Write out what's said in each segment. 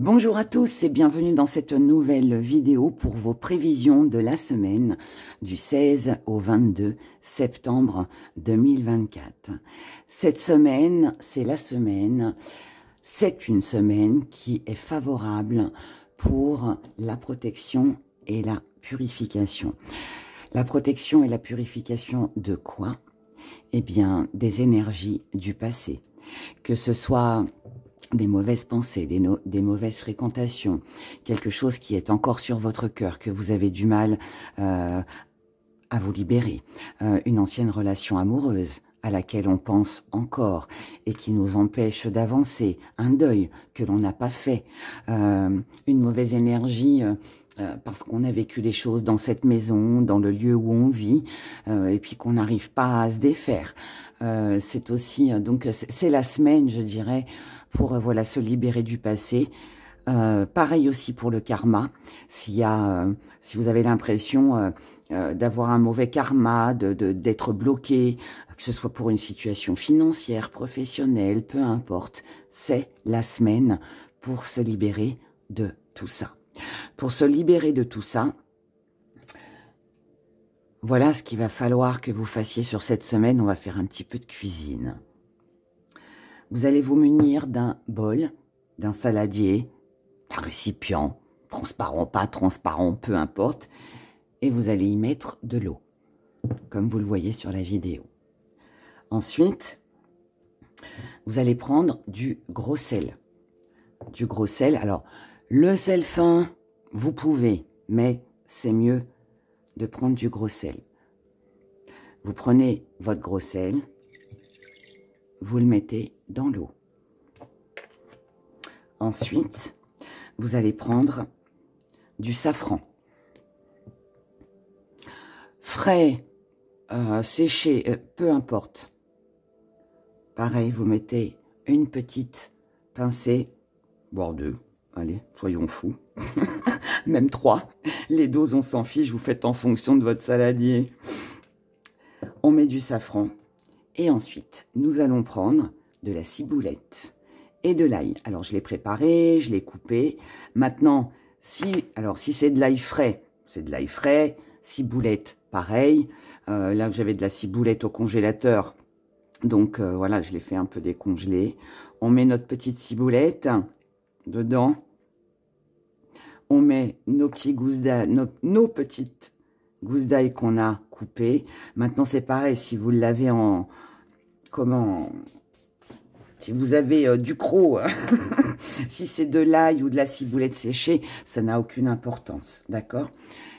Bonjour à tous et bienvenue dans cette nouvelle vidéo pour vos prévisions de la semaine du 16 au 22 septembre 2024. Cette semaine, c'est une semaine qui est favorable pour la protection et la purification. La protection et la purification de quoi? Eh bien, des énergies du passé. Que ce soit des mauvaises pensées, des mauvaises fréquentations, quelque chose qui est encore sur votre cœur, que vous avez du mal à vous libérer, une ancienne relation amoureuse à laquelle on pense encore et qui nous empêche d'avancer, un deuil que l'on n'a pas fait, une mauvaise énergie parce qu'on a vécu des choses dans cette maison, dans le lieu où on vit, et puis qu'on n'arrive pas à se défaire. C'est aussi, donc c'est la semaine, je dirais, pour voilà, se libérer du passé. Pareil aussi pour le karma. Si vous avez l'impression d'avoir un mauvais karma, d'être bloqué, que ce soit pour une situation financière, professionnelle, peu importe, c'est la semaine pour se libérer de tout ça. Pour se libérer de tout ça, voilà ce qu'il va falloir que vous fassiez sur cette semaine. On va faire un petit peu de cuisine. Vous allez vous munir d'un bol, d'un saladier, d'un récipient, transparent, pas transparent, peu importe, et vous allez y mettre de l'eau, comme vous le voyez sur la vidéo. Ensuite, vous allez prendre du gros sel. Du gros sel, alors, le sel fin, vous pouvez, mais c'est mieux de prendre du gros sel. Vous prenez votre gros sel, vous le mettez dans l'eau. Ensuite, vous allez prendre du safran. Frais, séché, peu importe. Pareil, vous mettez une petite pincée, voire deux. Allez, soyons fous. Même 3. Les doses, on s'en fiche, vous faites en fonction de votre saladier. On met du safran. Et ensuite, nous allons prendre de la ciboulette et de l'ail. Alors, je l'ai préparé, je l'ai coupé. Maintenant, si c'est de l'ail frais, c'est de l'ail frais. Ciboulette, pareil. Là, j'avais de la ciboulette au congélateur. Donc, voilà, je l'ai fait un peu décongeler. On met notre petite ciboulette dedans. On met nos petits gousses d'ail, nos petites gousses d'ail qu'on a coupées. Maintenant, c'est pareil, si vous l'avez en... Si vous avez du croc, si c'est de l'ail ou de la ciboulette séchée, ça n'a aucune importance, d'accord?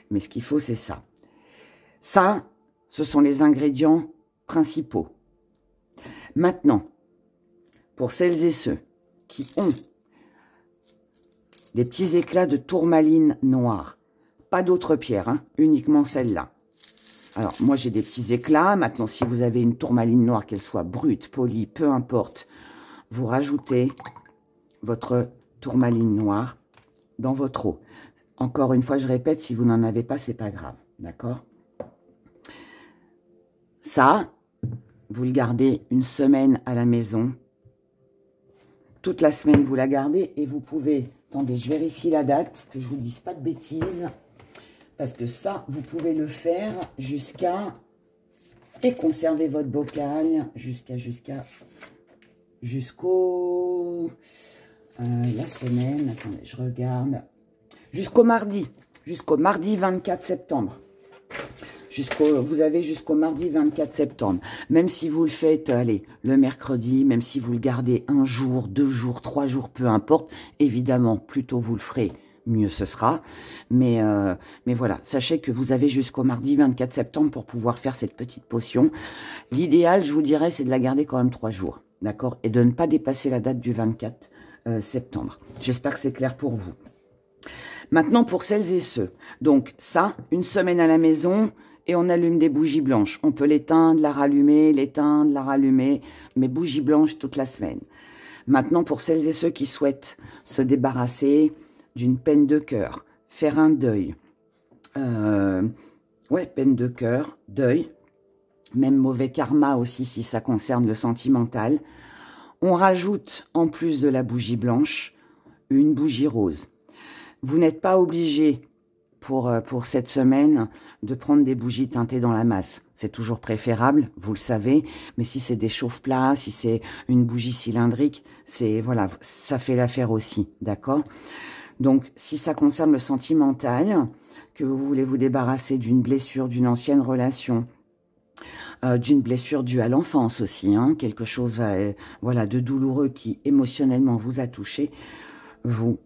Mais ce qu'il faut, c'est ça. Ça, ce sont les ingrédients principaux. Maintenant, pour celles et ceux qui ont des petits éclats de tourmaline noire. Pas d'autres pierres, hein, uniquement celle-là. Alors, moi, j'ai des petits éclats. Maintenant, si vous avez une tourmaline noire, qu'elle soit brute, polie, peu importe, vous rajoutez votre tourmaline noire dans votre eau. Encore une fois, je répète, si vous n'en avez pas, c'est pas grave, d'accord? Ça, vous le gardez une semaine à la maison. Toute la semaine, vous la gardez et vous pouvez... Attendez, je vérifie la date, que je ne vous dise pas de bêtises. Parce que ça, vous pouvez le faire jusqu'à... Et conserver votre bocal jusqu'au... la semaine, attendez, je regarde. Jusqu'au mardi 24 septembre. Vous avez jusqu'au mardi 24 septembre. Même si vous le faites, allez, le mercredi, même si vous le gardez 1 jour, 2 jours, 3 jours, peu importe. Évidemment, plus tôt vous le ferez, mieux ce sera. Mais voilà, sachez que vous avez jusqu'au mardi 24 septembre pour pouvoir faire cette petite potion. L'idéal, je vous dirais, c'est de la garder quand même 3 jours, d'accord? Et de ne pas dépasser la date du 24 septembre. J'espère que c'est clair pour vous. Maintenant, pour celles et ceux. Donc, ça, une semaine à la maison... Et on allume des bougies blanches. On peut l'éteindre, la rallumer, mais bougies blanches toute la semaine. Maintenant, pour celles et ceux qui souhaitent se débarrasser d'une peine de cœur, faire un deuil. Peine de cœur, deuil. Même mauvais karma aussi, si ça concerne le sentimental. On rajoute, en plus de la bougie blanche, une bougie rose. Vous n'êtes pas obligé pour cette semaine de prendre des bougies teintées dans la masse. C'est toujours préférable, vous le savez, mais si c'est des chauffe-plats, si c'est une bougie cylindrique, c'est voilà, ça fait l'affaire aussi, d'accord? Donc, si ça concerne le sentimental, que vous voulez vous débarrasser d'une blessure, d'une ancienne relation, d'une blessure due à l'enfance aussi, hein, quelque chose voilà, de douloureux qui émotionnellement vous a touché, vous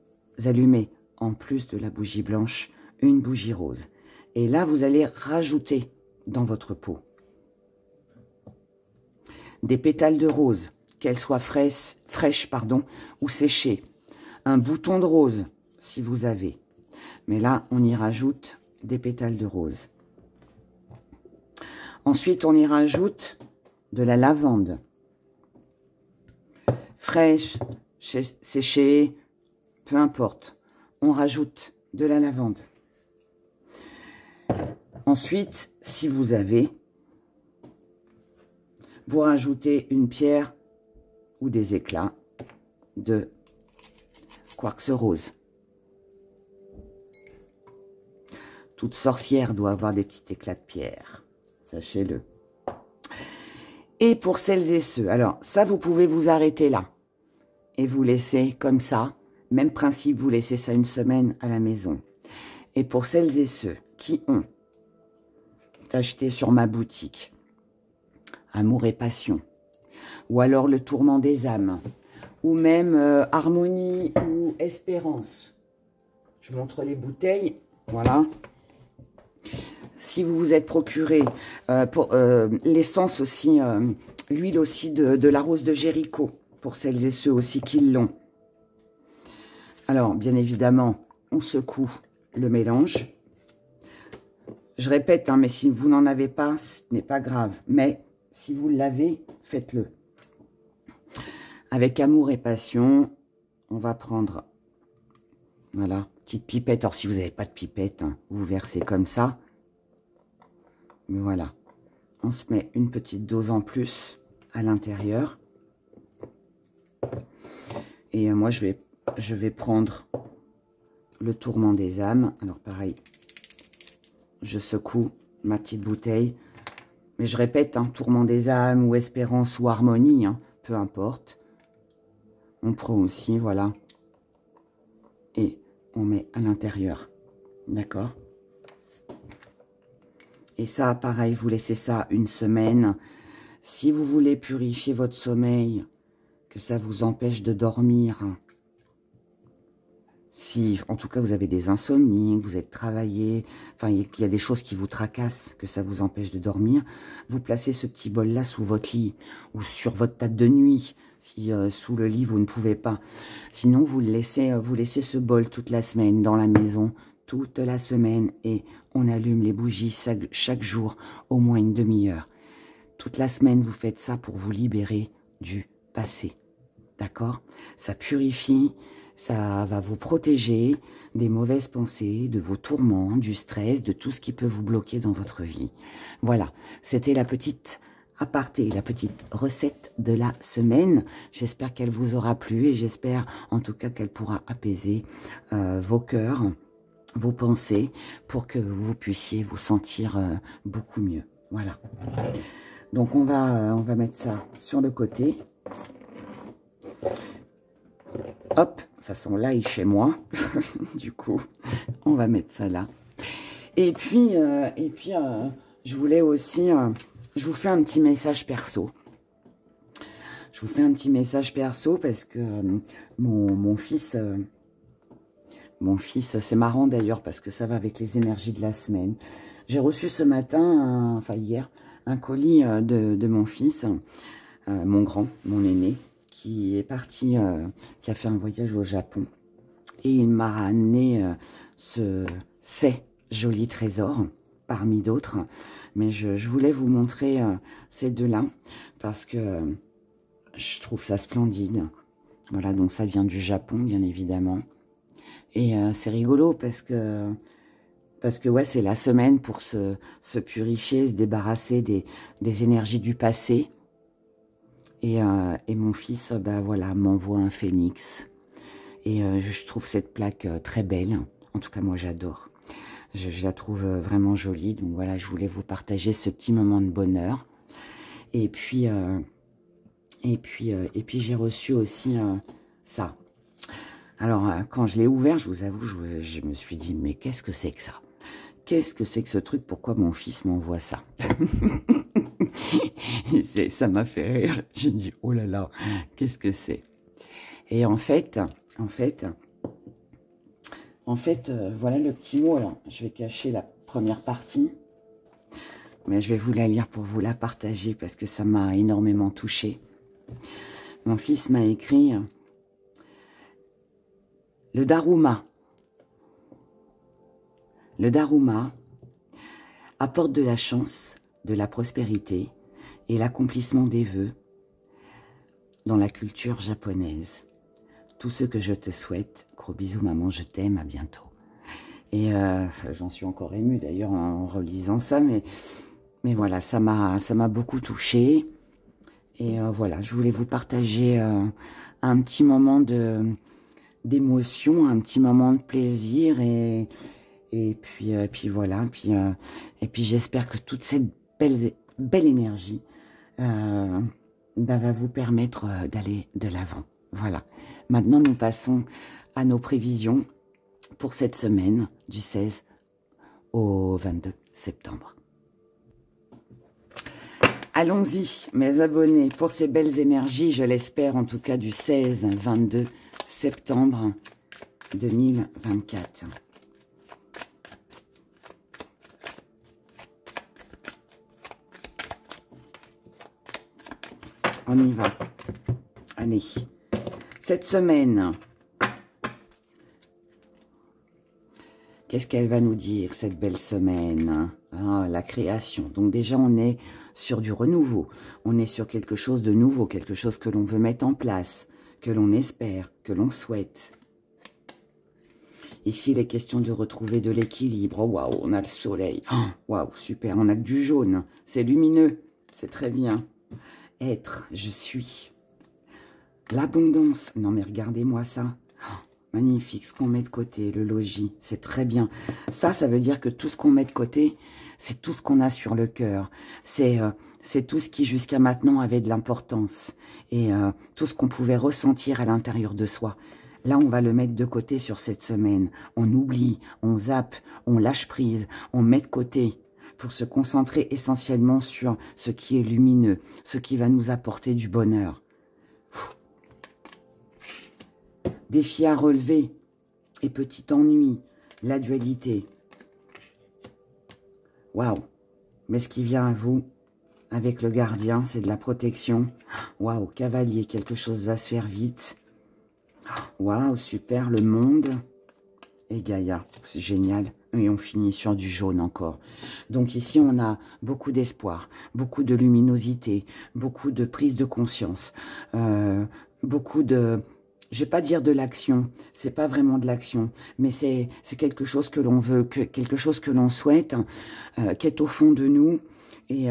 allumez, en plus de la bougie blanche, une bougie rose. Et là, vous allez rajouter dans votre pot des pétales de rose, qu'elles soient fraîches ou séchées. Un bouton de rose, si vous avez. Mais là, on y rajoute des pétales de rose. Ensuite, on y rajoute de la lavande. Fraîche, séchée, peu importe. On rajoute de la lavande. Ensuite, si vous avez, vous rajoutez une pierre ou des éclats de quartz rose. Toute sorcière doit avoir des petits éclats de pierre, sachez-le. Et pour celles et ceux, alors ça vous pouvez vous arrêter là et vous laisser comme ça, même principe, vous laissez ça une semaine à la maison. Et pour celles et ceux qui ont acheté sur ma boutique Amour et Passion, ou alors Le Tourment des âmes, ou même Harmonie ou Espérance. Je montre les bouteilles, voilà. Si vous vous êtes procuré l'essence aussi, l'huile aussi de la rose de Jéricho, pour celles et ceux aussi qui l'ont. Alors, bien évidemment, on secoue le mélange. Je répète, hein, mais si vous n'en avez pas, ce n'est pas grave. Mais si vous l'avez, faites-le. Avec Amour et Passion, on va prendre, voilà, petite pipette. Alors, si vous n'avez pas de pipette, hein, vous versez comme ça. Mais voilà, on se met une petite dose en plus à l'intérieur. Et moi, je vais prendre Le Tourment des âmes. Alors, pareil, je secoue ma petite bouteille. Mais je répète, hein, Tourment des âmes ou Espérance ou Harmonie, hein, peu importe. On prend aussi, voilà. Et on met à l'intérieur. D'accord? Et ça, pareil, vous laissez ça une semaine. Si vous voulez purifier votre sommeil, que ça vous empêche de dormir, si, en tout cas, vous avez des insomnies, vous êtes travaillé, enfin, il y a des choses qui vous tracassent, que ça vous empêche de dormir, vous placez ce petit bol-là sous votre lit ou sur votre table de nuit, si sous le lit, vous ne pouvez pas. Sinon, vous laissez ce bol toute la semaine dans la maison, toute la semaine, et on allume les bougies chaque jour, au moins une demi-heure. Toute la semaine, vous faites ça pour vous libérer du passé. D'accord? Ça purifie. Ça va vous protéger des mauvaises pensées, de vos tourments, du stress, de tout ce qui peut vous bloquer dans votre vie. Voilà, c'était la petite aparté, la petite recette de la semaine. J'espère qu'elle vous aura plu et j'espère en tout cas qu'elle pourra apaiser vos cœurs, vos pensées, pour que vous puissiez vous sentir beaucoup mieux. Voilà. Donc on va mettre ça sur le côté. Hop, ça sent l'ail chez moi. Du coup, on va mettre ça là. Et puis je voulais aussi, je vous fais un petit message perso. Je vous fais un petit message perso parce que mon fils, c'est marrant d'ailleurs parce que ça va avec les énergies de la semaine. J'ai reçu ce matin, enfin hier, un colis de mon fils, mon aîné, qui est parti, qui a fait un voyage au Japon. Et il m'a ramené ces jolis trésors, parmi d'autres. Mais je voulais vous montrer ces deux-là, parce que je trouve ça splendide. Voilà, donc ça vient du Japon, bien évidemment. Et c'est rigolo, parce que ouais, c'est la semaine pour se purifier, se débarrasser des énergies du passé. Et mon fils, bah voilà, m'envoie un phénix. Et je trouve cette plaque très belle. En tout cas, moi, j'adore. Je la trouve vraiment jolie. Donc voilà, je voulais vous partager ce petit moment de bonheur. Et puis j'ai reçu aussi ça. Alors, quand je l'ai ouvert, je vous avoue, je me suis dit, mais qu'est-ce que c'est que ça? Qu'est-ce que c'est que ce truc? Pourquoi mon fils m'envoie ça? Ça m'a fait rire. J'ai dit, oh là là, qu'est-ce que c'est? Et en fait, voilà le petit mot. Alors, je vais cacher la première partie. Mais je vais vous la lire pour vous la partager parce que ça m'a énormément touchée. Mon fils m'a écrit le Daruma. Le Daruma apporte de la chance, de la prospérité et l'accomplissement des vœux dans la culture japonaise. Tout ce que je te souhaite. Gros bisous maman, je t'aime, à bientôt. Et j'en suis encore émue d'ailleurs en relisant ça, mais voilà, ça m'a beaucoup touchée. Et voilà, je voulais vous partager un petit moment d'émotion, un petit moment de plaisir. Et puis voilà, et puis j'espère que toute cette belle énergie va vous permettre d'aller de l'avant. Voilà. Maintenant, nous passons à nos prévisions pour cette semaine du 16 au 22 septembre. Allons-y, mes abonnés, pour ces belles énergies, je l'espère en tout cas du 16-22 septembre 2024. On y va. Allez. Cette semaine, qu'est-ce qu'elle va nous dire, cette belle semaine? Ah, la création. Donc déjà, on est sur du renouveau. On est sur quelque chose de nouveau, quelque chose que l'on veut mettre en place, que l'on espère, que l'on souhaite. Ici, il est question de retrouver de l'équilibre. Oh, waouh, on a le soleil. Waouh, super. On a que du jaune. C'est lumineux. C'est très bien. Être, je suis. L'abondance. Non, mais regardez-moi ça. Magnifique, ce qu'on met de côté, le logis, c'est très bien. Ça veut dire que tout ce qu'on met de côté, c'est tout ce qu'on a sur le cœur. C'est tout ce qui, jusqu'à maintenant, avait de l'importance. Et tout ce qu'on pouvait ressentir à l'intérieur de soi. Là, on va le mettre de côté sur cette semaine. On oublie, on zappe, on lâche prise, on met de côté pour se concentrer essentiellement sur ce qui est lumineux, ce qui va nous apporter du bonheur. Défi à relever et petit ennui, la dualité. Waouh! Mais ce qui vient à vous avec le gardien, c'est de la protection. Waouh! Cavalier, quelque chose va se faire vite. Waouh! Super, le monde. Et Gaïa, c'est génial. Et on finit sur du jaune encore. Donc ici, on a beaucoup d'espoir, beaucoup de luminosité, beaucoup de prise de conscience, beaucoup de... Je ne vais pas dire de l'action, c'est pas vraiment de l'action, mais c'est quelque chose que l'on veut, quelque chose que l'on souhaite, qui est au fond de nous. Et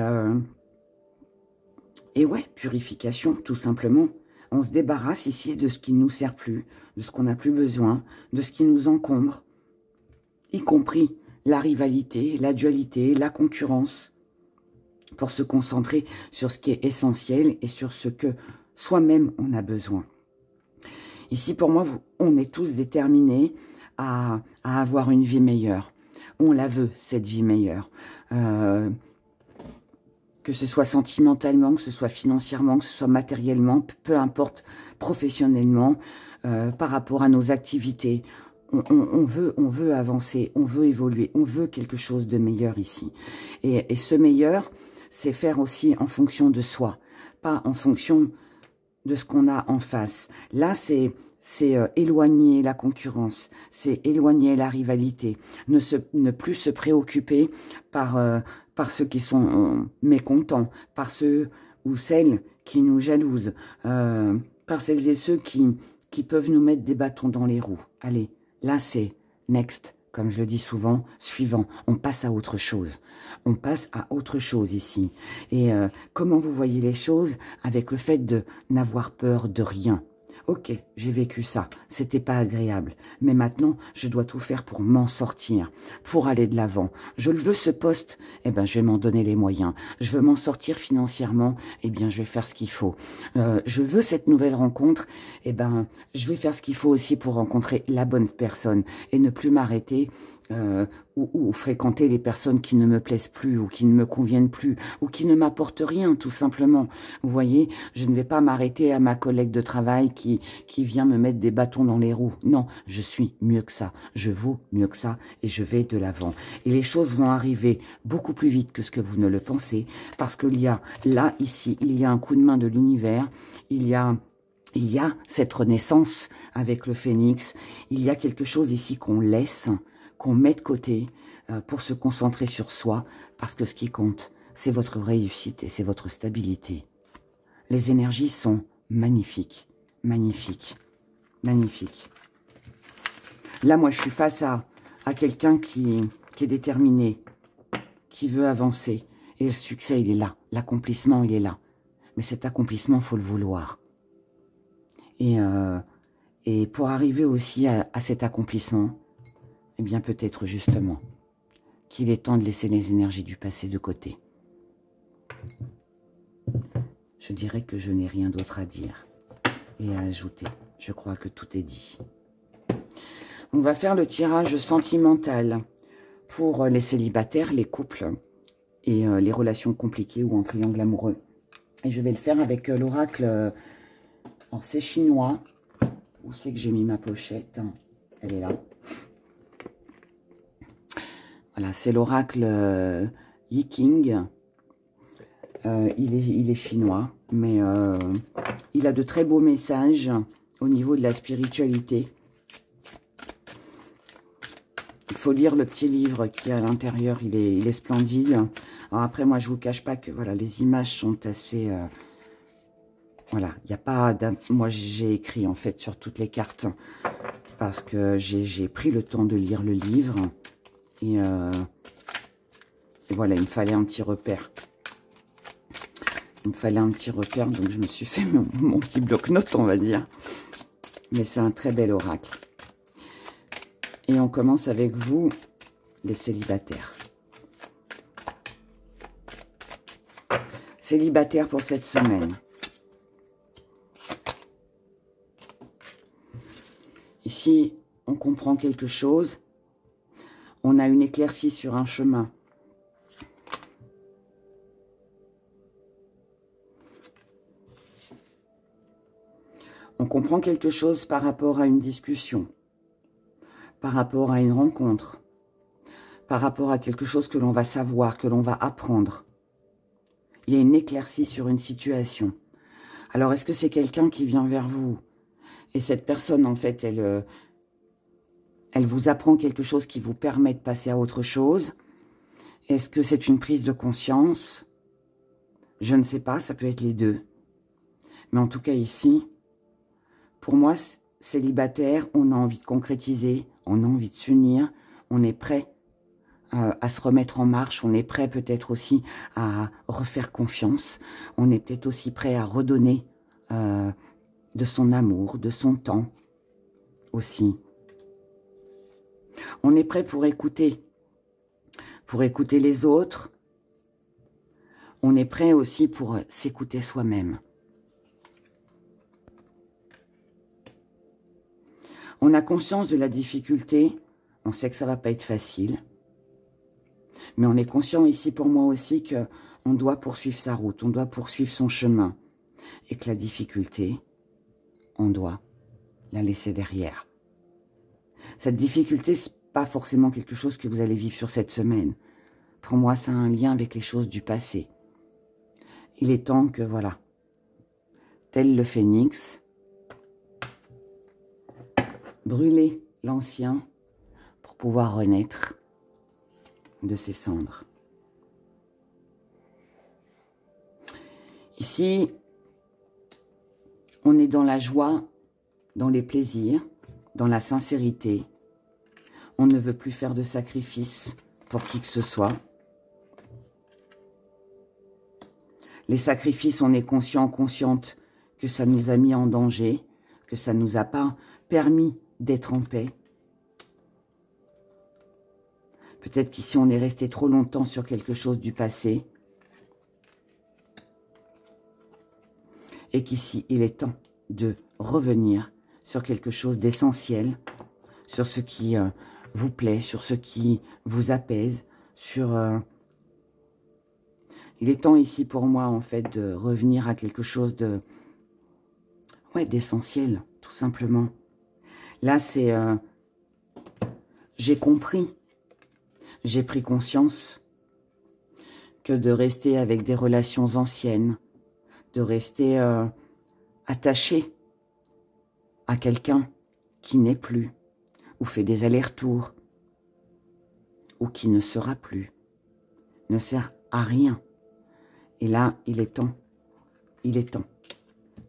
ouais, purification, tout simplement. On se débarrasse ici de ce qui ne nous sert plus, de ce qu'on n'a plus besoin, de ce qui nous encombre, y compris la rivalité, la dualité, la concurrence, pour se concentrer sur ce qui est essentiel et sur ce que soi-même on a besoin. Ici, pour moi, on est tous déterminés à avoir une vie meilleure. On la veut, cette vie meilleure. Que ce soit sentimentalement, que ce soit financièrement, que ce soit matériellement, peu importe, professionnellement, par rapport à nos activités. On veut avancer, on veut évoluer, on veut quelque chose de meilleur ici. Et ce meilleur, c'est faire aussi en fonction de soi, pas en fonction de ce qu'on a en face. Là, c'est éloigner la concurrence, c'est éloigner la rivalité, ne plus se préoccuper par ceux qui sont mécontents, par ceux ou celles qui nous jalousent, par celles et ceux qui peuvent nous mettre des bâtons dans les roues. Allez, là, c'est next, comme je le dis souvent, suivant. On passe à autre chose. On passe à autre chose ici. Et comment vous voyez les choses avec le fait de n'avoir peur de rien? Ok, j'ai vécu ça, c'était pas agréable, mais maintenant, je dois tout faire pour m'en sortir, pour aller de l'avant. Je le veux ce poste, eh ben, je vais m'en donner les moyens. Je veux m'en sortir financièrement, eh bien, je vais faire ce qu'il faut. Je veux cette nouvelle rencontre, eh ben, je vais faire ce qu'il faut aussi pour rencontrer la bonne personne et ne plus m'arrêter ou fréquenter les personnes qui ne me plaisent plus ou qui ne me conviennent plus ou qui ne m'apportent rien, tout simplement. Vous voyez, je ne vais pas m'arrêter à ma collègue de travail qui vient me mettre des bâtons dans les roues. Non, je suis mieux que ça, je vaux mieux que ça et je vais de l'avant. Et les choses vont arriver beaucoup plus vite que ce que vous ne le pensez parce qu'il y a là, ici, il y a un coup de main de l'univers, il y a cette renaissance avec le phénix, il y a quelque chose ici qu'on laisse, qu'on met de côté pour se concentrer sur soi, parce que ce qui compte, c'est votre réussite et c'est votre stabilité. Les énergies sont magnifiques, magnifiques, magnifiques. Là, moi, je suis face à quelqu'un qui est déterminé, qui veut avancer. Et le succès, il est là. L'accomplissement, il est là. Mais cet accomplissement, il faut le vouloir. Et pour arriver aussi à cet accomplissement, eh bien peut-être justement qu'il est temps de laisser les énergies du passé de côté. Je dirais que je n'ai rien d'autre à dire et à ajouter. Je crois que tout est dit. On va faire le tirage sentimental pour les célibataires, les couples et les relations compliquées ou en triangle amoureux. Et je vais le faire avec l'oracle. Alors c'est chinois. Où c'est que j'ai mis ma pochette? Elle est là. Voilà, c'est l'oracle Yi King. Il est chinois, mais il a de très beaux messages au niveau de la spiritualité. Il faut lire le petit livre qui est à l'intérieur, il est splendide. Alors après, moi, je vous cache pas que voilà, les images sont assez... voilà, il n'y a pas... Moi, j'ai écrit, en fait, sur toutes les cartes, parce que j'ai pris le temps de lire le livre. Et voilà, il me fallait un petit repère. Il me fallait un petit repère, donc je me suis fait mon petit bloc-notes, on va dire. Mais c'est un très bel oracle. Et on commence avec vous, les célibataires. Célibataires pour cette semaine. Ici, on comprend quelque chose. On a une éclaircie sur un chemin. On comprend quelque chose par rapport à une discussion, par rapport à une rencontre, par rapport à quelque chose que l'on va savoir, que l'on va apprendre. Il y a une éclaircie sur une situation. Alors, est-ce que c'est quelqu'un qui vient vers vous? Et cette personne, en fait, elle vous apprend quelque chose qui vous permet de passer à autre chose. Est-ce que c'est une prise de conscience? Je ne sais pas, ça peut être les deux. Mais en tout cas ici, pour moi, célibataire, on a envie de concrétiser, on a envie de s'unir, on est prêt à se remettre en marche, on est prêt peut-être aussi à refaire confiance, on est peut-être aussi prêt à redonner de son amour, de son temps aussi. On est prêt pour écouter les autres. On est prêt aussi pour s'écouter soi-même. On a conscience de la difficulté. On sait que ça ne va pas être facile. Mais on est conscient ici pour moi aussi qu'on doit poursuivre sa route, on doit poursuivre son chemin. Et que la difficulté, on doit la laisser derrière. Cette difficulté, ce n'est pas forcément quelque chose que vous allez vivre sur cette semaine. Pour moi, ça a un lien avec les choses du passé. Il est temps que, voilà, tel le phénix, brûler l'ancien pour pouvoir renaître de ses cendres. Ici, on est dans la joie, dans les plaisirs, dans la sincérité. On ne veut plus faire de sacrifices pour qui que ce soit. Les sacrifices, on est consciente que ça nous a mis en danger, que ça ne nous a pas permis d'être en paix. Peut-être qu'ici, on est resté trop longtemps sur quelque chose du passé. Et qu'ici, il est temps de revenir sur quelque chose d'essentiel, sur ce qui vous plaît, sur ce qui vous apaise, sur... Il est temps ici pour moi, en fait, de revenir à quelque chose de... Ouais, d'essentiel, tout simplement. Là, c'est... j'ai compris, j'ai pris conscience que de rester avec des relations anciennes, de rester attaché à quelqu'un qui n'est plus, ou fait des allers-retours, ou qui ne sera plus, ne sert à rien. Et là, il est temps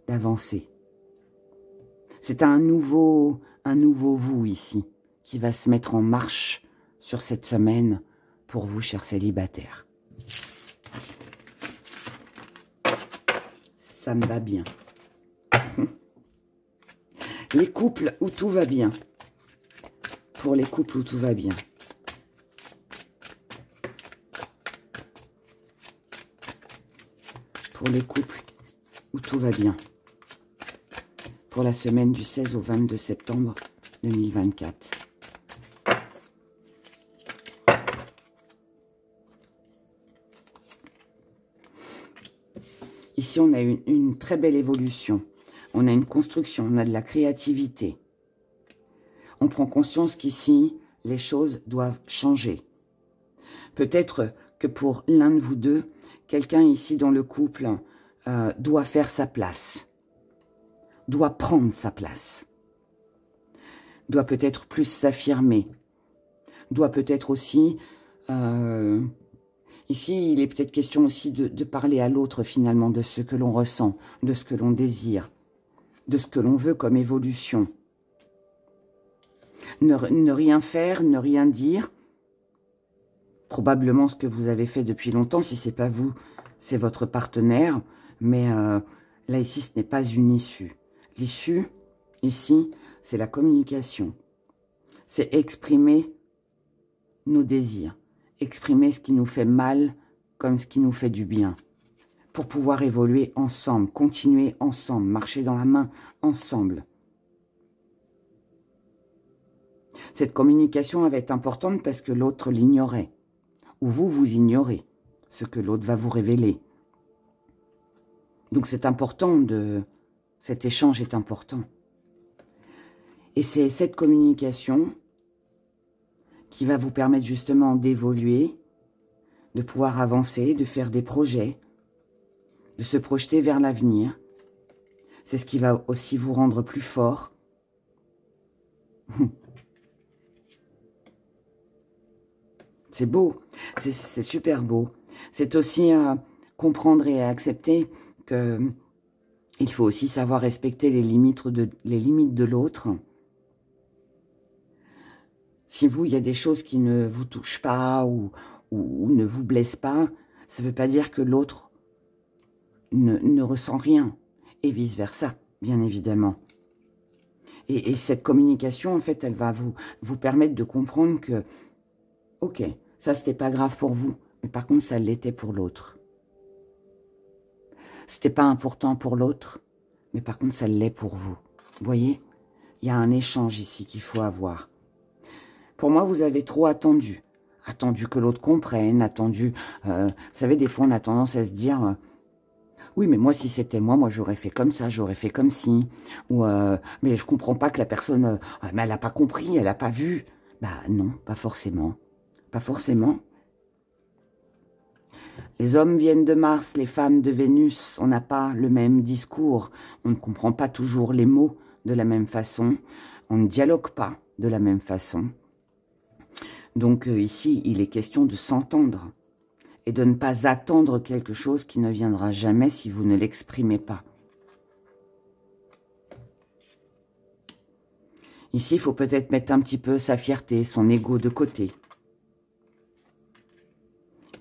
d'avancer. C'est un nouveau vous ici, qui va se mettre en marche sur cette semaine pour vous, chers célibataires. Ça me va bien. Les couples où tout va bien. Pour les couples où tout va bien. Pour les couples où tout va bien. Pour la semaine du 16 au 22 septembre 2024. Ici, on a une très belle évolution. On a une construction, on a de la créativité. On prend conscience qu'ici, les choses doivent changer. Peut-être que pour l'un de vous deux, quelqu'un ici dans le couple doit faire sa place, doit prendre sa place, doit peut-être plus s'affirmer, doit peut-être aussi... ici, il est peut-être question aussi de parler à l'autre finalement, de ce que l'on ressent, de ce que l'on désire, de ce que l'on veut comme évolution. Ne rien faire, ne rien dire. Probablement ce que vous avez fait depuis longtemps, si ce n'est pas vous, c'est votre partenaire. Mais là, ici, ce n'est pas une issue. L'issue, ici, c'est la communication. C'est exprimer nos désirs. Exprimer ce qui nous fait mal comme ce qui nous fait du bien. Pour pouvoir évoluer ensemble, continuer ensemble, marcher dans la main ensemble. Cette communication va être importante parce que l'autre l'ignorait. Ou vous ignorez ce que l'autre va vous révéler. Donc c'est important, cet échange est important. Et c'est cette communication qui va vous permettre justement d'évoluer, de pouvoir avancer, de faire des projets, de se projeter vers l'avenir. C'est ce qui va aussi vous rendre plus fort. C'est beau, c'est super beau. C'est aussi comprendre et accepter que il faut aussi savoir respecter les limites de l'autre. Si vous, il y a des choses qui ne vous touchent pas ou ne vous blessent pas, ça ne veut pas dire que l'autre ne ressent rien. Et vice-versa, bien évidemment. Et cette communication, en fait, elle va vous permettre de comprendre que, ok, ça, c'était pas grave pour vous, mais par contre, ça l'était pour l'autre. C'était pas important pour l'autre, mais par contre, ça l'est pour vous. Vous voyez, il y a un échange ici qu'il faut avoir. Pour moi, vous avez trop attendu. Attendu que l'autre comprenne, attendu... vous savez, des fois, on a tendance à se dire... oui, mais moi, si c'était moi, j'aurais fait comme ça, j'aurais fait comme ci. Ou, mais je comprends pas que la personne... mais elle n'a pas compris, elle n'a pas vu. Bah non, pas forcément. Pas forcément. Les hommes viennent de Mars, les femmes de Vénus. On n'a pas le même discours. On ne comprend pas toujours les mots de la même façon. On ne dialogue pas de la même façon. Donc ici, il est question de s'entendre. Et de ne pas attendre quelque chose qui ne viendra jamais si vous ne l'exprimez pas. Ici, il faut peut-être mettre un petit peu sa fierté, son ego de côté.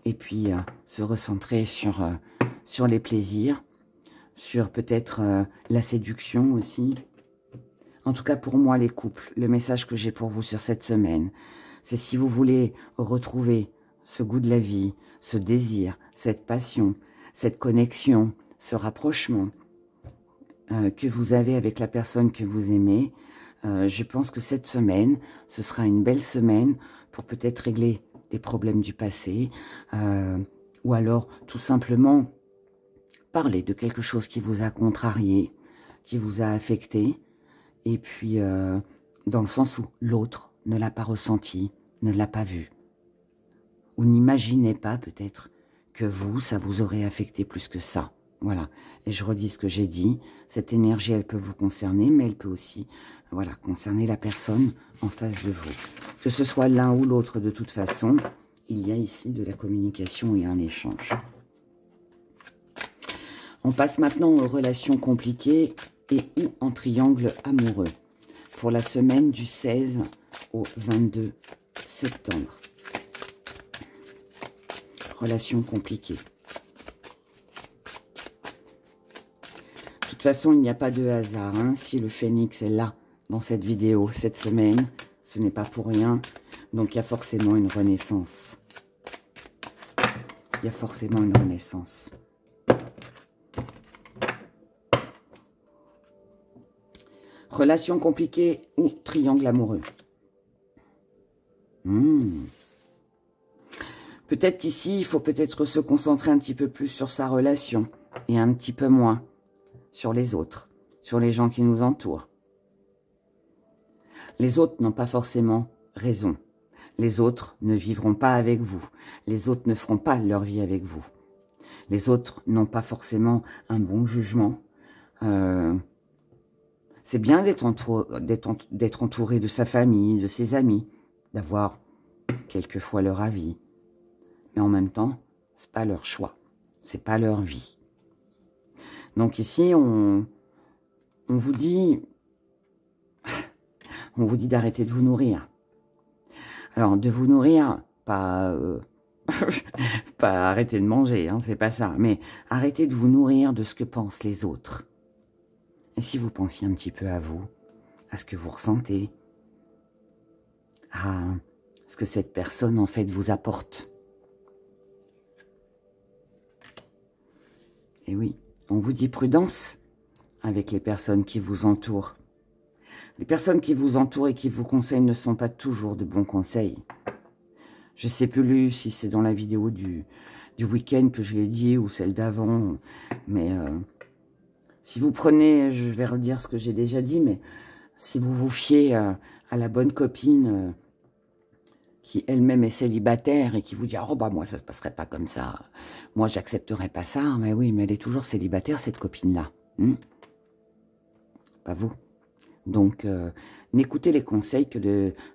Et puis, se recentrer sur les plaisirs, sur peut-être la séduction aussi. En tout cas, pour moi, les couples, le message que j'ai pour vous sur cette semaine, c'est si vous voulez retrouver ce goût de la vie, ce désir, cette passion, cette connexion, ce rapprochement que vous avez avec la personne que vous aimez, je pense que cette semaine, ce sera une belle semaine pour peut-être régler des problèmes du passé, ou alors tout simplement parler de quelque chose qui vous a contrarié, qui vous a affecté, et puis dans le sens où l'autre ne l'a pas ressenti, ne l'a pas vu. Ou n'imaginez pas peut-être que vous, ça vous aurait affecté plus que ça. Voilà, et je redis ce que j'ai dit, cette énergie, elle peut vous concerner, mais elle peut aussi, voilà, concerner la personne en face de vous. Que ce soit l'un ou l'autre, de toute façon, il y a ici de la communication et un échange. On passe maintenant aux relations compliquées et ou en triangle amoureux pour la semaine du 16 au 22 septembre. Relations compliquées. De toute façon, il n'y a pas de hasard. Hein. Si le phénix est là dans cette vidéo cette semaine, ce n'est pas pour rien. Donc, il y a forcément une renaissance. Il y a forcément une renaissance. Relations compliquées ou triangle amoureux. Peut-être qu'ici, il faut peut-être se concentrer un petit peu plus sur sa relation et un petit peu moins sur les autres, sur les gens qui nous entourent. Les autres n'ont pas forcément raison. Les autres ne vivront pas avec vous. Les autres ne feront pas leur vie avec vous. Les autres n'ont pas forcément un bon jugement. C'est bien d'être entouré de sa famille, de ses amis, d'avoir quelquefois leur avis. Mais en même temps, c'est pas leur choix, c'est pas leur vie. Donc ici, on vous dit d'arrêter de vous nourrir. Alors, de vous nourrir, pas pas arrêter de manger, hein, c'est pas ça, mais arrêtez de vous nourrir de ce que pensent les autres. Et si vous pensiez un petit peu à vous, à ce que vous ressentez, à ce que cette personne en fait vous apporte. Et oui, on vous dit prudence avec les personnes qui vous entourent. Les personnes qui vous entourent et qui vous conseillent ne sont pas toujours de bons conseils. Je ne sais plus si c'est dans la vidéo du week-end que je l'ai dit ou celle d'avant, mais si vous prenez, je vais redire ce que j'ai déjà dit, mais si vous vous fiez à la bonne copine qui elle-même est célibataire et qui vous dit « Oh bah moi ça se passerait pas comme ça, moi j'accepterais pas ça », mais oui, mais elle est toujours célibataire cette copine-là. Pas vous. Donc n'écoutez les conseils que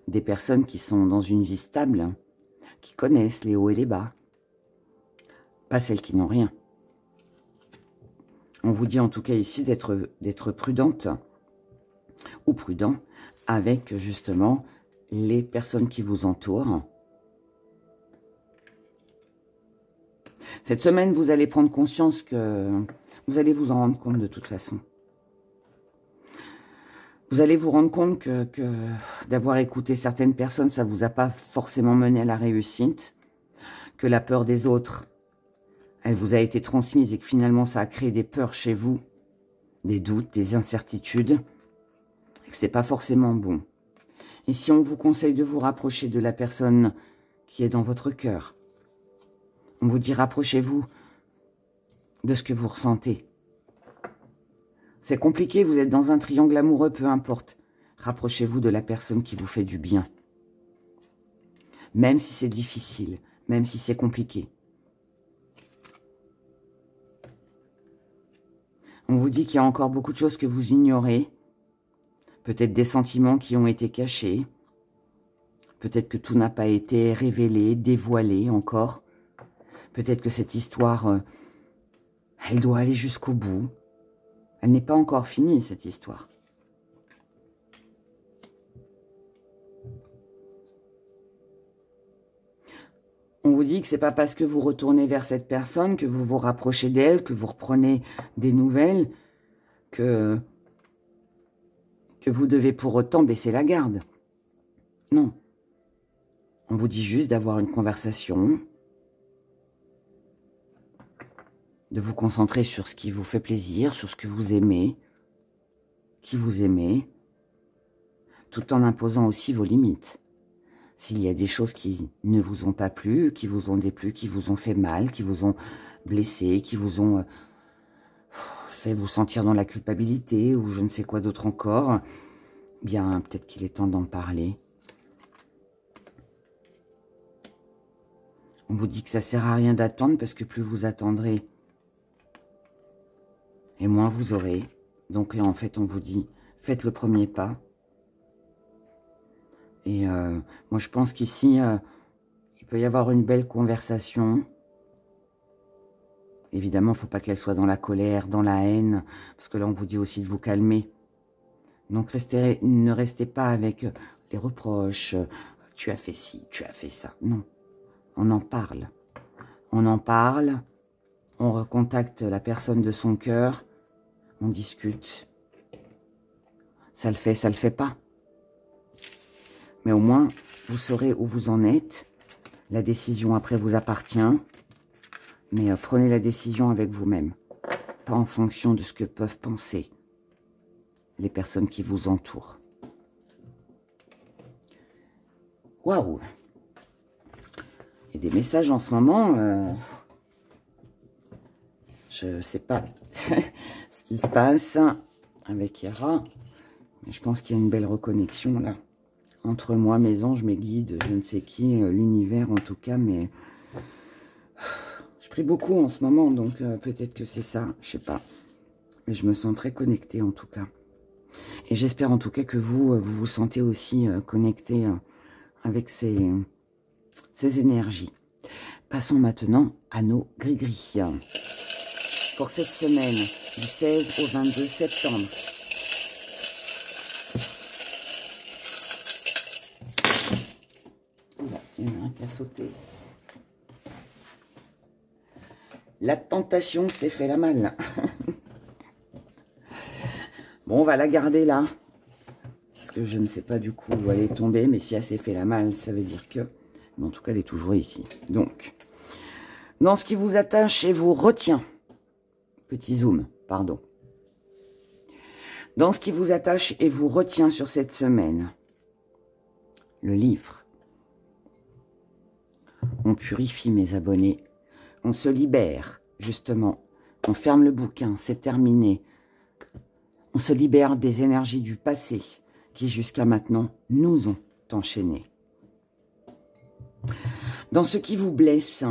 des personnes qui sont dans une vie stable, qui connaissent les hauts et les bas, pas celles qui n'ont rien. On vous dit en tout cas ici d'être prudente ou prudent avec justement les personnes qui vous entourent. Cette semaine, vous allez prendre conscience que vous allez vous en rendre compte de toute façon. Vous allez vous rendre compte que d'avoir écouté certaines personnes, ça ne vous a pas forcément mené à la réussite, que la peur des autres, elle vous a été transmise et que finalement ça a créé des peurs chez vous, des doutes, des incertitudes, et que ce n'est pas forcément bon. Et si on vous conseille de vous rapprocher de la personne qui est dans votre cœur, on vous dit rapprochez-vous de ce que vous ressentez. C'est compliqué, vous êtes dans un triangle amoureux, peu importe. Rapprochez-vous de la personne qui vous fait du bien. Même si c'est difficile, même si c'est compliqué. On vous dit qu'il y a encore beaucoup de choses que vous ignorez. Peut-être des sentiments qui ont été cachés. Peut-être que tout n'a pas été révélé, dévoilé encore. Peut-être que cette histoire, elle doit aller jusqu'au bout. Elle n'est pas encore finie, cette histoire. On vous dit que ce n'est pas parce que vous retournez vers cette personne, que vous vous rapprochez d'elle, que vous reprenez des nouvelles, que que vous devez pour autant baisser la garde. Non. On vous dit juste d'avoir une conversation, de vous concentrer sur ce qui vous fait plaisir, sur ce que vous aimez, qui vous aimez, tout en imposant aussi vos limites. S'il y a des choses qui ne vous ont pas plu, qui vous ont déplu, qui vous ont fait mal, qui vous ont blessé, qui vous ont fait vous sentir dans la culpabilité ou je ne sais quoi d'autre encore, bien peut-être qu'il est temps d'en parler. On vous dit que ça ne sert à rien d'attendre parce que plus vous attendrez et moins vous aurez. Donc là, en fait, on vous dit, faites le premier pas. Et moi, je pense qu'ici, il peut y avoir une belle conversation. Évidemment, il ne faut pas qu'elle soit dans la colère, dans la haine, parce que là, on vous dit aussi de vous calmer. Donc, ne restez pas avec les reproches, tu as fait ci, tu as fait ça. Non, on en parle. On en parle, on recontacte la personne de son cœur, on discute. Ça le fait pas. Mais au moins, vous saurez où vous en êtes. La décision après vous appartient. Mais prenez la décision avec vous-même. Pas en fonction de ce que peuvent penser les personnes qui vous entourent. Waouh! Il y a des messages en ce moment. Je ne sais pas ce qui se passe avec Yara. Mais je pense qu'il y a une belle reconnexion là. Entre moi, mes anges, mes guides, je ne sais qui, l'univers en tout cas, mais je prie beaucoup en ce moment, donc peut-être que c'est ça, je sais pas. Mais je me sens très connectée en tout cas. Et j'espère en tout cas que vous vous sentez aussi connecté avec ces énergies. Passons maintenant à nos gris-gris. Pour cette semaine, du 16 au 22 septembre. Il y en a un qui a sauté. La tentation s'est fait la malle. Bon, on va la garder là. Parce que je ne sais pas du coup où elle est tombée. Mais si elle s'est fait la malle, ça veut dire que... Mais en tout cas, elle est toujours ici. Donc, dans ce qui vous attache et vous retient. Petit zoom, pardon. Dans ce qui vous attache et vous retient sur cette semaine. Le livre. On purifie mes abonnés. On se libère, justement. On ferme le bouquin, c'est terminé. On se libère des énergies du passé qui, jusqu'à maintenant, nous ont enchaînés. Dans ce qui vous blesse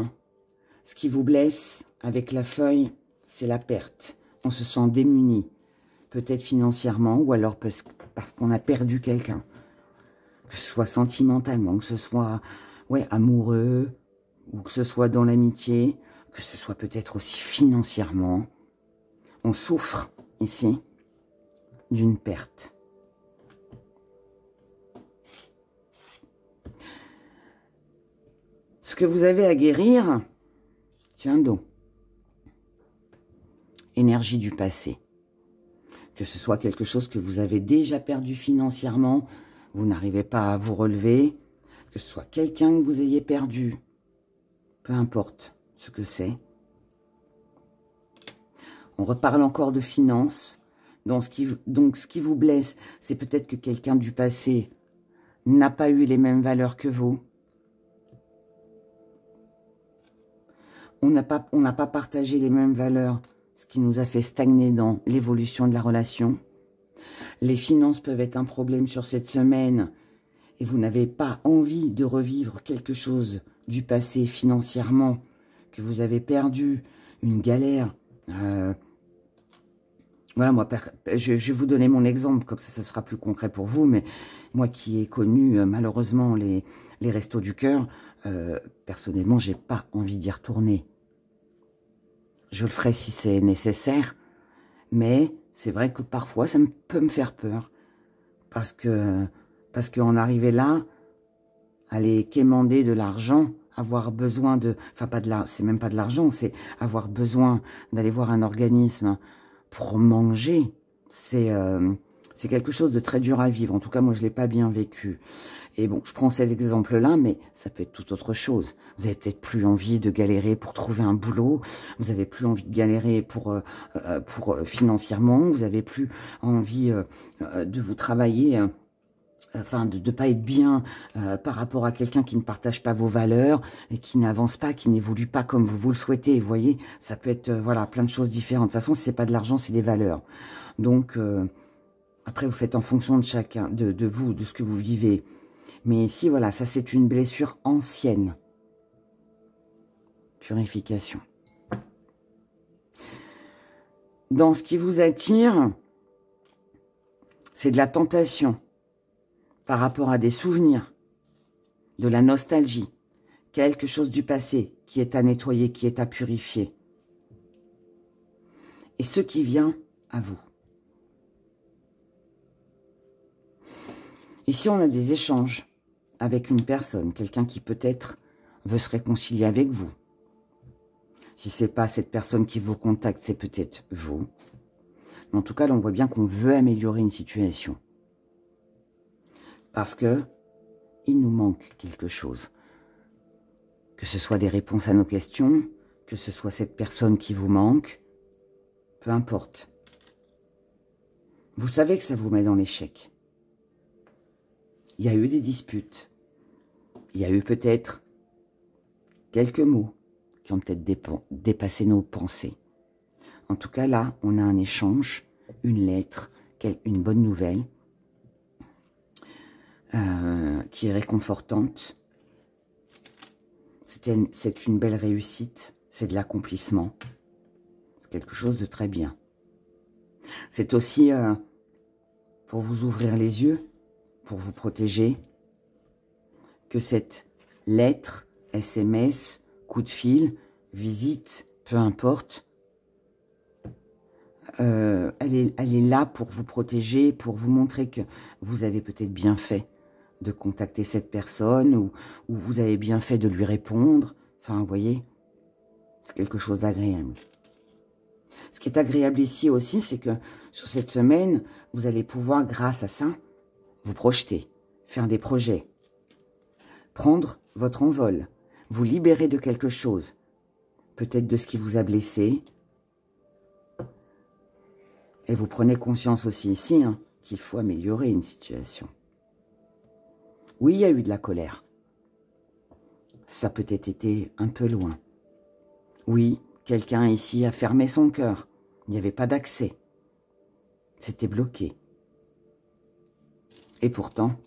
avec la feuille, c'est la perte. On se sent démuni, peut-être financièrement ou alors parce qu'on a perdu quelqu'un. Que ce soit sentimentalement, que ce soit amoureux, ou que ce soit dans l'amitié, que ce soit peut-être aussi financièrement. On souffre ici d'une perte. Ce que vous avez à guérir, tiens donc, énergie du passé. Que ce soit quelque chose que vous avez déjà perdu financièrement, vous n'arrivez pas à vous relever, que ce soit quelqu'un que vous ayez perdu, peu importe ce que c'est. On reparle encore de finances. Donc ce qui vous blesse, c'est peut-être que quelqu'un du passé n'a pas eu les mêmes valeurs que vous. On n'a pas partagé les mêmes valeurs, ce qui nous a fait stagner dans l'évolution de la relation. Les finances peuvent être un problème sur cette semaine et vous n'avez pas envie de revivre quelque chose du passé financièrement, que vous avez perdu, une galère. Voilà, moi, je vais vous donner mon exemple, comme ça sera plus concret pour vous, mais moi qui ai connu malheureusement les restos du cœur, personnellement, j'ai pas envie d'y retourner. Je le ferai si c'est nécessaire, mais c'est vrai que parfois, ça peut me faire peur, parce qu'en arriver là, aller quémander de l'argent, avoir besoin de... Enfin, c'est même pas de l'argent, c'est avoir besoin d'aller voir un organisme pour manger. C'est C'est quelque chose de très dur à vivre. En tout cas, moi, je ne l'ai pas bien vécu. Et bon, je prends cet exemple-là, mais ça peut être tout autre chose. Vous avez peut-être plus envie de galérer pour trouver un boulot. Vous avez plus envie de galérer pour financièrement. Vous avez plus envie de vous travailler... enfin, de ne pas être bien par rapport à quelqu'un qui ne partage pas vos valeurs et qui n'avance pas, qui n'évolue pas comme vous le souhaitez. Vous voyez, ça peut être voilà, plein de choses différentes. De toute façon, ce n'est pas de l'argent, c'est des valeurs. Donc, après, vous faites en fonction de chacun, de vous, de ce que vous vivez. Mais ici, voilà, ça c'est une blessure ancienne. Purification. Dans ce qui vous attire, c'est de la tentation. Par rapport à des souvenirs, de la nostalgie, quelque chose du passé qui est à nettoyer, qui est à purifier. Et ce qui vient à vous. Ici, on a des échanges avec une personne, quelqu'un qui peut-être veut se réconcilier avec vous. Si ce n'est pas cette personne qui vous contacte, c'est peut-être vous. Mais en tout cas, là, on voit bien qu'on veut améliorer une situation. Parce que il nous manque quelque chose. Que ce soit des réponses à nos questions, que ce soit cette personne qui vous manque, peu importe. Vous savez que ça vous met dans l'échec. Il y a eu des disputes. Il y a eu peut-être quelques mots qui ont peut-être dépassé nos pensées. En tout cas, là, on a un échange, une lettre, une bonne nouvelle. Qui est réconfortante. C'est une belle réussite, c'est de l'accomplissement. C'est quelque chose de très bien. C'est aussi pour vous ouvrir les yeux, pour vous protéger, que cette lettre, SMS, coup de fil, visite, peu importe, elle est là pour vous protéger, pour vous montrer que vous avez peut-être bien fait de contacter cette personne ou vous avez bien fait de lui répondre. Enfin, vous voyez, c'est quelque chose d'agréable. Ce qui est agréable ici aussi, c'est que sur cette semaine, vous allez pouvoir, grâce à ça, vous projeter, faire des projets, prendre votre envol, vous libérer de quelque chose, peut-être de ce qui vous a blessé. Et vous prenez conscience aussi ici qu'il faut améliorer une situation. Oui, il y a eu de la colère. Ça peut être été un peu loin. Oui, quelqu'un ici a fermé son cœur. Il n'y avait pas d'accès. C'était bloqué. Et pourtant,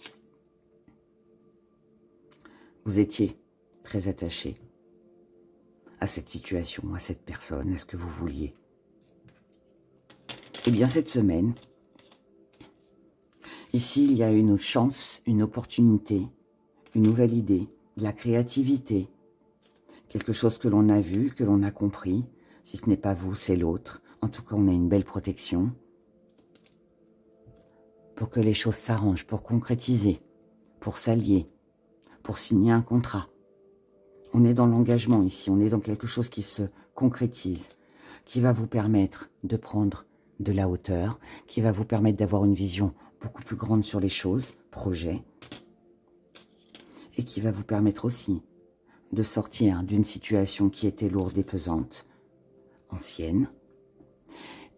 vous étiez très attaché à cette situation, à cette personne, à ce que vous vouliez. Eh bien, cette semaine, ici, il y a une chance, une opportunité, une nouvelle idée, de la créativité, quelque chose que l'on a vu, que l'on a compris. Si ce n'est pas vous, c'est l'autre. En tout cas, on a une belle protection pour que les choses s'arrangent, pour concrétiser, pour s'allier, pour signer un contrat. On est dans l'engagement ici, on est dans quelque chose qui se concrétise, qui va vous permettre de prendre de la hauteur, qui va vous permettre d'avoir une vision beaucoup plus grande sur les choses, projets, et qui va vous permettre aussi de sortir d'une situation qui était lourde et pesante, ancienne,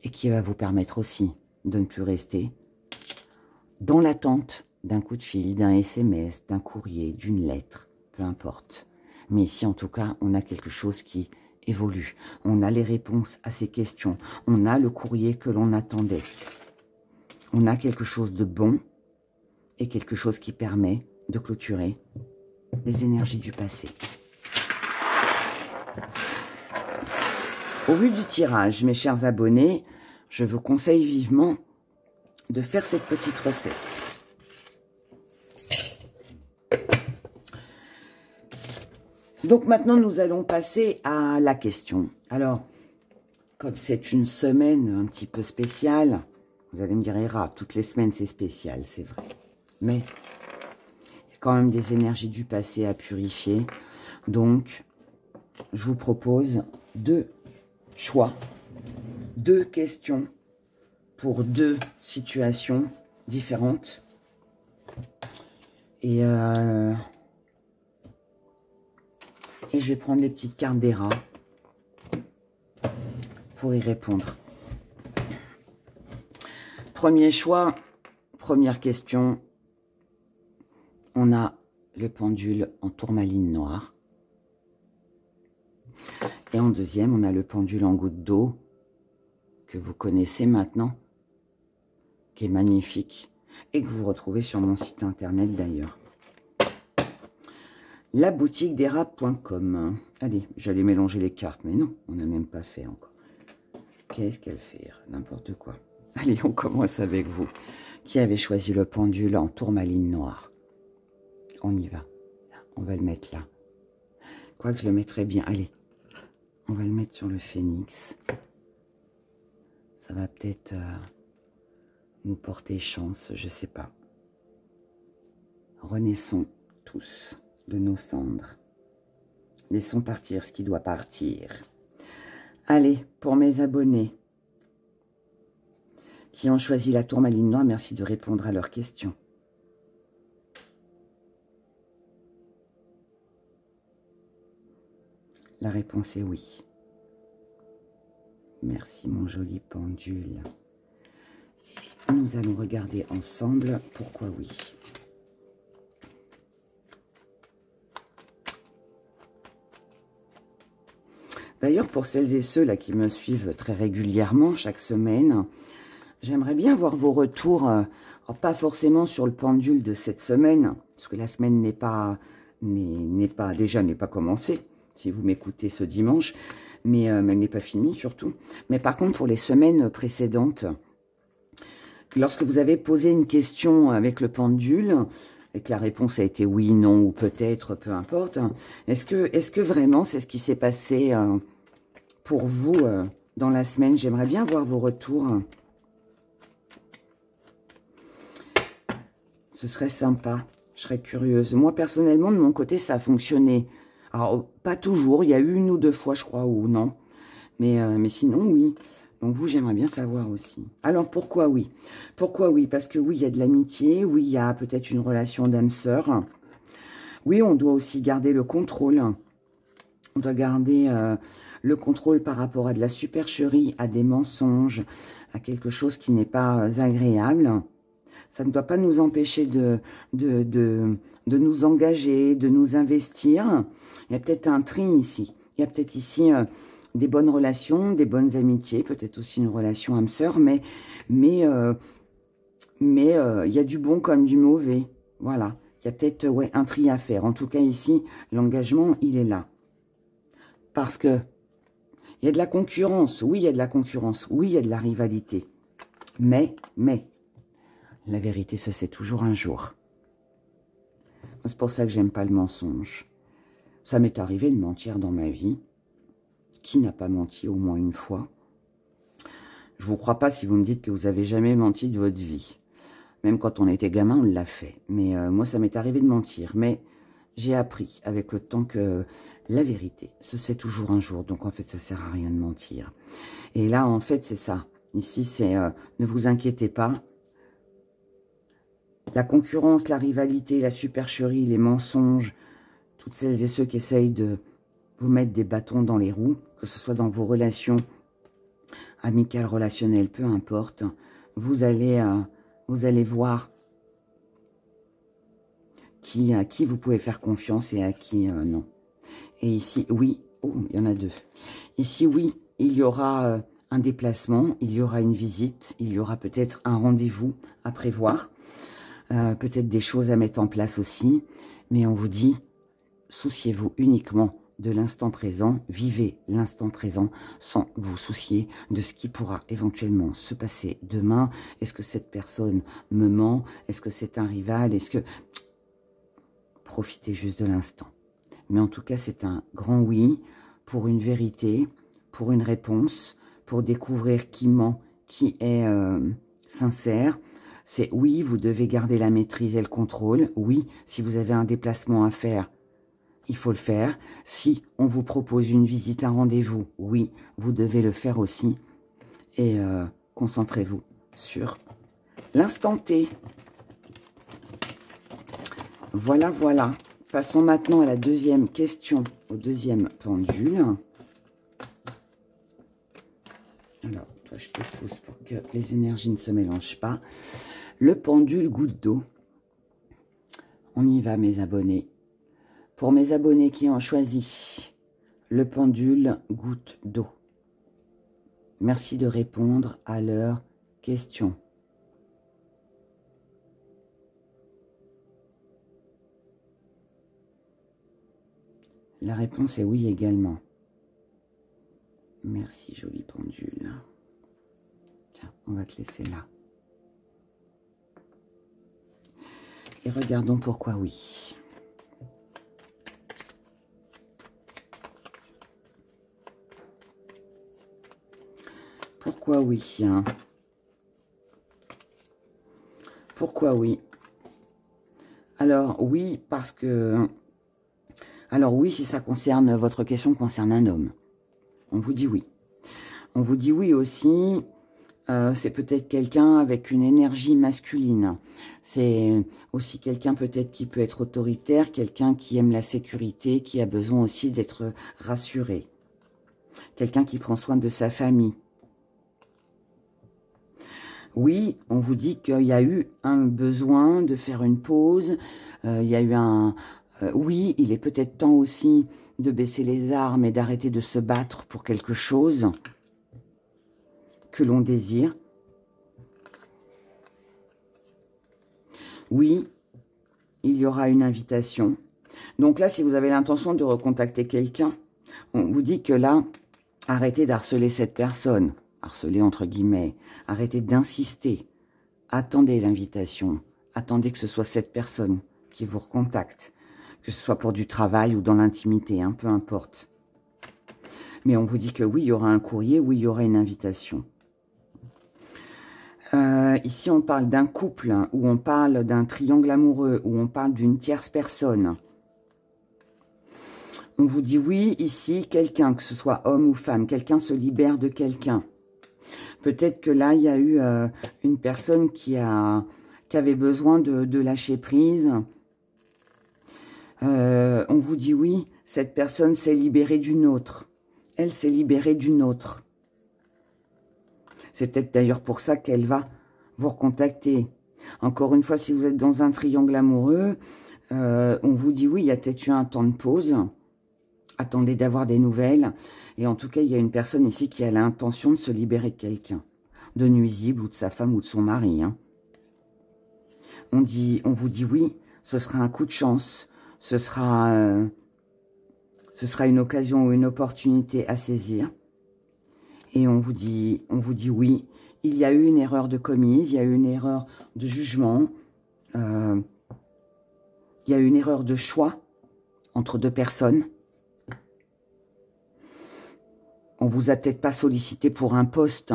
et qui va vous permettre aussi de ne plus rester dans l'attente d'un coup de fil, d'un SMS, d'un courrier, d'une lettre, peu importe. Mais ici, en tout cas, on a quelque chose qui évolue. On a les réponses à ces questions. On a le courrier que l'on attendait. On a quelque chose de bon et quelque chose qui permet de clôturer les énergies du passé. Au vu du tirage, mes chers abonnés, je vous conseille vivement de faire cette petite recette. Donc maintenant, nous allons passer à la question. Alors, comme c'est une semaine un petit peu spéciale, vous allez me dire, Héra, toutes les semaines c'est spécial, c'est vrai. Mais il y a quand même des énergies du passé à purifier. Donc, je vous propose 2 choix, 2 questions pour 2 situations différentes. Et je vais prendre les petites cartes des rats pour y répondre. Premier choix, première question. On a le pendule en tourmaline noire. Et en deuxième, on a le pendule en goutte d'eau que vous connaissez maintenant, qui est magnifique et que vous retrouvez sur mon site internet d'ailleurs. La boutique des rats.com. Allez, j'allais mélanger les cartes, mais non, on n'a même pas fait encore. Qu'est-ce qu'elle fait? N'importe quoi. Allez, on commence avec vous. Qui avait choisi le pendule en tourmaline noire? On y va. On va le mettre là. Quoique je le mettrais bien. Allez, on va le mettre sur le phénix. Ça va peut-être nous porter chance, je sais pas. Renaissons tous de nos cendres. Laissons partir ce qui doit partir. Allez, pour mes abonnés qui ont choisi la tourmaline noire, merci de répondre à leurs questions. La réponse est oui. Merci mon joli pendule. Nous allons regarder ensemble pourquoi oui. D'ailleurs, pour celles et ceux là qui me suivent très régulièrement, chaque semaine, j'aimerais bien voir vos retours, pas forcément sur le pendule de cette semaine, parce que la semaine n'est pas commencée, si vous m'écoutez ce dimanche, mais elle n'est pas finie surtout. Mais par contre, pour les semaines précédentes, lorsque vous avez posé une question avec le pendule, et que la réponse a été oui, non, ou peut-être, peu importe, est-ce que vraiment c'est ce qui s'est passé pour vous dans la semaine? J'aimerais bien voir vos retours. Ce serait sympa, je serais curieuse. Moi, personnellement, de mon côté, ça a fonctionné. Alors, pas toujours, il y a eu une ou deux fois, je crois, ou non. Mais sinon, oui. Donc, vous, j'aimerais bien savoir aussi. Alors, pourquoi oui? Pourquoi oui? Parce que oui, il y a de l'amitié. Oui, il y a peut-être une relation d'âme-sœur. Oui, on doit aussi garder le contrôle. On doit garder le contrôle par rapport à de la supercherie, à des mensonges, à quelque chose qui n'est pas agréable. Ça ne doit pas nous empêcher de nous engager, de nous investir. Il y a peut-être un tri ici. Il y a peut-être ici des bonnes relations, des bonnes amitiés, peut-être aussi une relation âme-sœur, mais il y a du bon comme du mauvais. Voilà. Il y a peut-être un tri à faire. En tout cas, ici, l'engagement, il est là. Parce que il y a de la concurrence. Oui, il y a de la concurrence. Oui, il y a de la rivalité. Mais, la vérité se sait toujours un jour. C'est pour ça que j'aime pas le mensonge. Ça m'est arrivé de mentir dans ma vie. Qui n'a pas menti au moins une fois? Je vous crois pas si vous me dites que vous avez jamais menti de votre vie. Même quand on était gamin, on l'a fait. Mais moi, ça m'est arrivé de mentir. Mais j'ai appris avec le temps que la vérité se sait toujours un jour. Donc, en fait, ça sert à rien de mentir. Et là, en fait, c'est ça. Ici, c'est ne vous inquiétez pas. La concurrence, la rivalité, la supercherie, les mensonges, toutes celles et ceux qui essayent de vous mettre des bâtons dans les roues, que ce soit dans vos relations amicales, relationnelles, peu importe, vous allez voir à qui vous pouvez faire confiance et à qui non. Et ici, oui, oh, il y en a deux. Ici, oui, il y aura un déplacement, il y aura une visite, il y aura peut-être un rendez-vous à prévoir. Peut-être des choses à mettre en place aussi, mais on vous dit, souciez-vous uniquement de l'instant présent, vivez l'instant présent sans vous soucier de ce qui pourra éventuellement se passer demain. Est-ce que cette personne me ment? Est-ce que c'est un rival? Est-ce que... Profitez juste de l'instant. Mais en tout cas, c'est un grand oui pour une vérité, pour une réponse, pour découvrir qui ment, qui est sincère. C'est oui, vous devez garder la maîtrise et le contrôle. Oui, si vous avez un déplacement à faire, il faut le faire. Si on vous propose une visite, un rendez-vous, oui, vous devez le faire aussi. Et concentrez-vous sur L'instant T. Voilà, voilà. Passons maintenant à la deuxième question, au deuxième pendule. Alors, toi, je te pousse pour que les énergies ne se mélangent pas. Le pendule goutte d'eau. On y va, mes abonnés. Pour mes abonnés qui ont choisi le pendule goutte d'eau, merci de répondre à leurs questions. La réponse est oui également. Merci, jolie pendule. Tiens, on va te laisser là. Et regardons pourquoi oui. Pourquoi oui, hein? Pourquoi oui? Alors, oui, parce que... Alors oui, si ça concerne, votre question concerne un homme. On vous dit oui. On vous dit oui aussi, c'est peut-être quelqu'un avec une énergie masculine. C'est aussi quelqu'un peut-être qui peut être autoritaire, quelqu'un qui aime la sécurité, qui a besoin aussi d'être rassuré. Quelqu'un qui prend soin de sa famille. Oui, on vous dit qu'il y a eu un besoin de faire une pause, il y a eu un... oui, il est peut-être temps aussi de baisser les armes et d'arrêter de se battre pour quelque chose que l'on désire. Oui, il y aura une invitation. Donc là, si vous avez l'intention de recontacter quelqu'un, on vous dit que là, arrêtez d'harceler cette personne. Harceler entre guillemets. Arrêtez d'insister. Attendez l'invitation. Attendez que ce soit cette personne qui vous recontacte. Que ce soit pour du travail ou dans l'intimité, hein, peu importe. Mais on vous dit que oui, il y aura un courrier, oui, il y aura une invitation. Ici, on parle d'un couple, hein, où on parle d'un triangle amoureux, où on parle d'une tierce personne. On vous dit oui, ici, quelqu'un, que ce soit homme ou femme, quelqu'un se libère de quelqu'un. Peut-être que là, il y a eu une personne qui avait besoin de lâcher prise. On vous dit oui, cette personne s'est libérée d'une autre. Elle s'est libérée d'une autre. C'est peut-être d'ailleurs pour ça qu'elle va vous recontacter. Encore une fois, si vous êtes dans un triangle amoureux, on vous dit oui, il y a peut-être eu un temps de pause. Attendez d'avoir des nouvelles. Et en tout cas, il y a une personne ici qui a l'intention de se libérer de quelqu'un. De nuisible ou de sa femme ou de son mari. Hein. On vous dit oui, ce sera un coup de chance. Ce sera une occasion ou une opportunité à saisir. Et on vous dit oui, il y a eu une erreur de commise, il y a eu une erreur de jugement, il y a eu une erreur de choix entre deux personnes. On vous a peut-être pas sollicité pour un poste,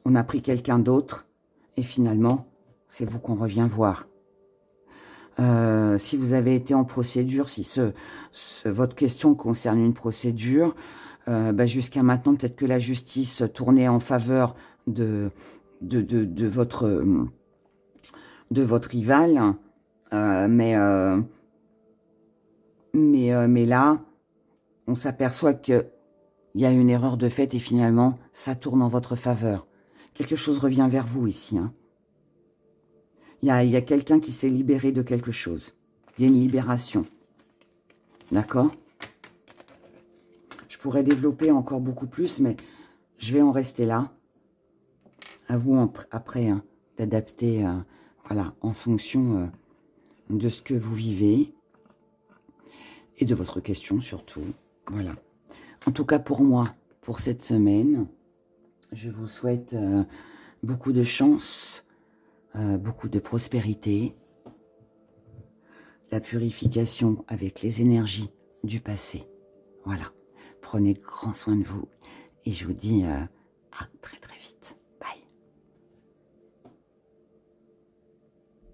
on a pris quelqu'un d'autre, et finalement, c'est vous qu'on revient voir. Si vous avez été en procédure, si votre question concerne une procédure, jusqu'à maintenant, peut-être que la justice tournait en faveur de votre rival, mais là, on s'aperçoit qu'il y a une erreur de fait et finalement, ça tourne en votre faveur. Quelque chose revient vers vous ici. Hein. Il y a quelqu'un qui s'est libéré de quelque chose. Il y a une libération. D'accord ? Je pourrais développer encore beaucoup plus, mais je vais en rester là. À vous après hein, d'adapter voilà, en fonction de ce que vous vivez et de votre question surtout. Voilà. En tout cas pour moi, pour cette semaine, je vous souhaite beaucoup de chance, beaucoup de prospérité, la purification avec les énergies du passé. Voilà. Prenez grand soin de vous et je vous dis à très très vite.